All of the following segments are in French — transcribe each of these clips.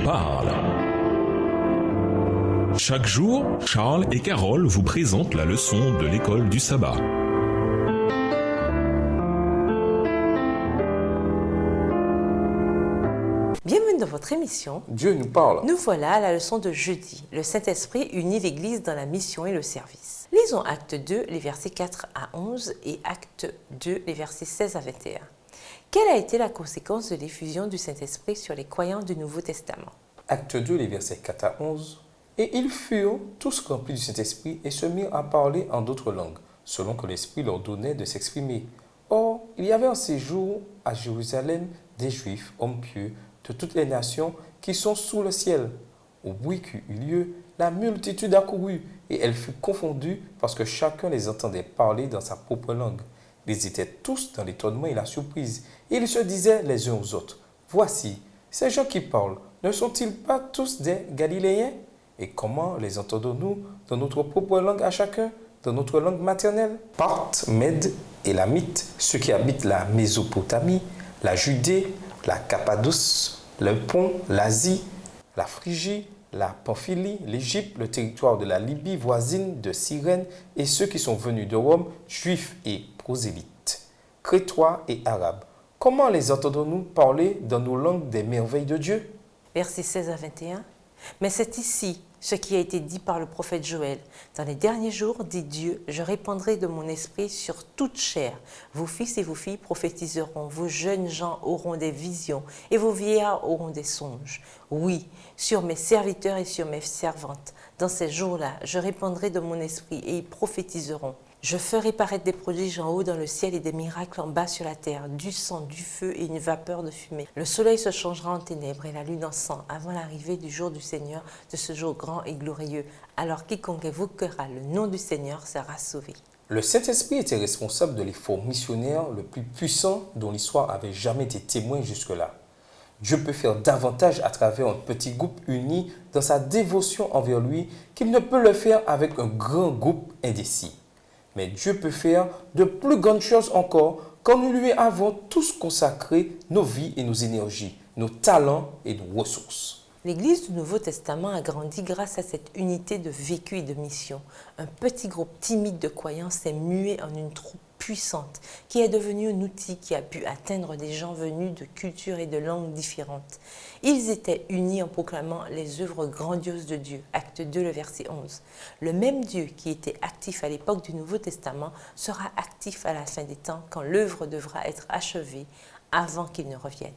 parle. Chaque jour, Charles et Carole vous présentent la leçon de l'école du sabbat. Bienvenue dans votre émission. Dieu nous parle. Nous voilà à la leçon de jeudi. Le Saint-Esprit unit l'Église dans la mission et le service. Lisons Acte 2, les versets 4 à 11 et Acte 2, les versets 16 à 21. Quelle a été la conséquence de l'effusion du Saint-Esprit sur les croyants du Nouveau Testament? Acte 2, les versets 4 à 11. Et ils furent tous remplis du Saint-Esprit et se mirent à parler en d'autres langues, selon que l'Esprit leur donnait de s'exprimer. Or, il y avait en séjour à Jérusalem des Juifs, hommes pieux, de toutes les nations qui sont sous le ciel. Au bruit qui eut lieu, la multitude accourut, et elle fut confondue parce que chacun les entendait parler dans sa propre langue. Ils étaient tous dans l'étonnement et la surprise, et ils se disaient les uns aux autres, « Voici, ces gens qui parlent, ne sont-ils pas tous des Galiléens? Et comment les entendons-nous dans notre propre langue à chacun, dans notre langue maternelle ?» Parthes, Mèdes, Élamites, ceux qui habitent la Mésopotamie, la Judée, la Cappadoce, le Pont, l'Asie, la Phrygie, la Pamphylie, l'Égypte, le territoire de la Libye voisine de Cyrène et ceux qui sont venus de Rome, juifs et prosélytes, crétois et arabes. Comment les entendons-nous parler dans nos langues des merveilles de Dieu? Versets 16 à 21. Mais c'est ici ce qui a été dit par le prophète Joël. Dans les derniers jours, dit Dieu, je répandrai de mon esprit sur toute chair. Vos fils et vos filles prophétiseront, vos jeunes gens auront des visions et vos vieillards auront des songes. Oui, sur mes serviteurs et sur mes servantes. Dans ces jours-là, je répandrai de mon esprit et ils prophétiseront. Je ferai paraître des prodiges en haut dans le ciel et des miracles en bas sur la terre, du sang, du feu et une vapeur de fumée. Le soleil se changera en ténèbres et la lune en sang avant l'arrivée du jour du Seigneur, de ce jour grand et glorieux. Alors quiconque évoquera le nom du Seigneur sera sauvé. Le Saint-Esprit était responsable de l'effort missionnaire le plus puissant dont l'histoire avait jamais été témoin jusque-là. Dieu peut faire davantage à travers un petit groupe uni dans sa dévotion envers lui qu'il ne peut le faire avec un grand groupe indécis. Mais Dieu peut faire de plus grandes choses encore quand nous lui avons tous consacré nos vies et nos énergies, nos talents et nos ressources. L'Église du Nouveau Testament a grandi grâce à cette unité de vécu et de mission. Un petit groupe timide de croyants s'est mué en une troupe puissante qui est devenue un outil qui a pu atteindre des gens venus de cultures et de langues différentes. Ils étaient unis en proclamant les œuvres grandioses de Dieu. Acte 2, le verset 11. Le même Dieu qui était actif à l'époque du Nouveau Testament sera actif à la fin des temps quand l'œuvre devra être achevée avant qu'il ne revienne.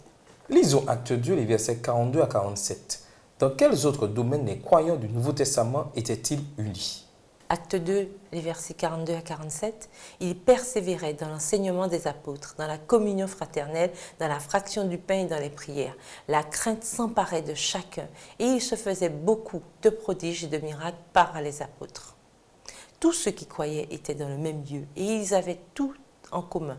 Lisons Acte 2, les versets 42 à 47. Dans quels autres domaines les croyants du Nouveau Testament étaient-ils unis? Acte 2, les versets 42 à 47, ils persévéraient dans l'enseignement des apôtres, dans la communion fraternelle, dans la fraction du pain et dans les prières. La crainte s'emparait de chacun et il se faisait beaucoup de prodiges et de miracles par les apôtres. Tous ceux qui croyaient étaient dans le même lieu et ils avaient tout en commun.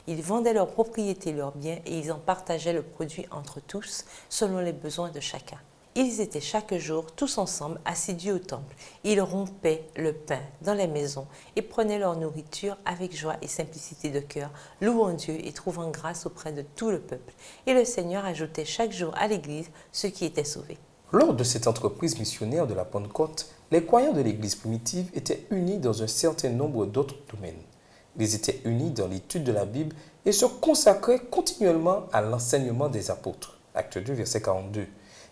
Ils vendaient leurs propriétés, leurs biens et ils en partageaient le produit entre tous selon les besoins de chacun. Ils étaient chaque jour tous ensemble assidus au temple. Ils rompaient le pain dans les maisons et prenaient leur nourriture avec joie et simplicité de cœur, louant Dieu et trouvant grâce auprès de tout le peuple. Et le Seigneur ajoutait chaque jour à l'Église ceux qui étaient sauvés. Lors de cette entreprise missionnaire de la Pentecôte, les croyants de l'Église primitive étaient unis dans un certain nombre d'autres domaines. Ils étaient unis dans l'étude de la Bible et se consacraient continuellement à l'enseignement des apôtres. Acte 2, verset 42.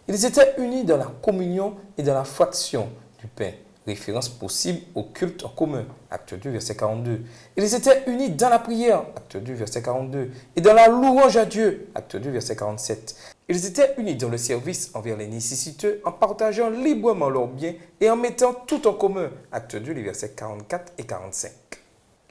Ils étaient unis dans la communion et dans la fraction du pain, référence possible au culte en commun, acte 2, verset 42. Ils étaient unis dans la prière, acte 2, verset 42, et dans la louange à Dieu, acte 2, verset 47. Ils étaient unis dans le service envers les nécessiteux en partageant librement leurs biens et en mettant tout en commun, acte 2, les versets 44 et 45.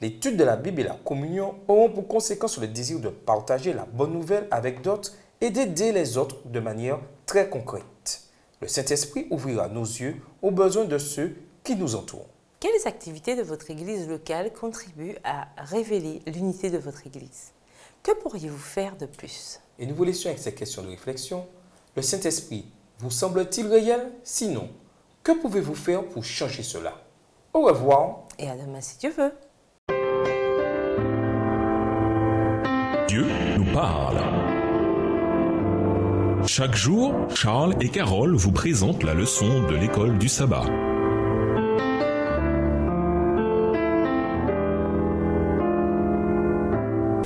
L'étude de la Bible et la communion auront pour conséquence le désir de partager la bonne nouvelle avec d'autres et d'aider les autres de manière très concrète. Le Saint-Esprit ouvrira nos yeux aux besoins de ceux qui nous entourent. Quelles activités de votre Église locale contribuent à révéler l'unité de votre Église? Que pourriez-vous faire de plus? Et nous vous laissons avec ces questions de réflexion. Le Saint-Esprit vous semble-t-il réel? Sinon, que pouvez-vous faire pour changer cela? Au revoir. Et à demain si Dieu veut. Dieu nous parle. Chaque jour, Charles et Carole vous présentent la leçon de l'école du sabbat.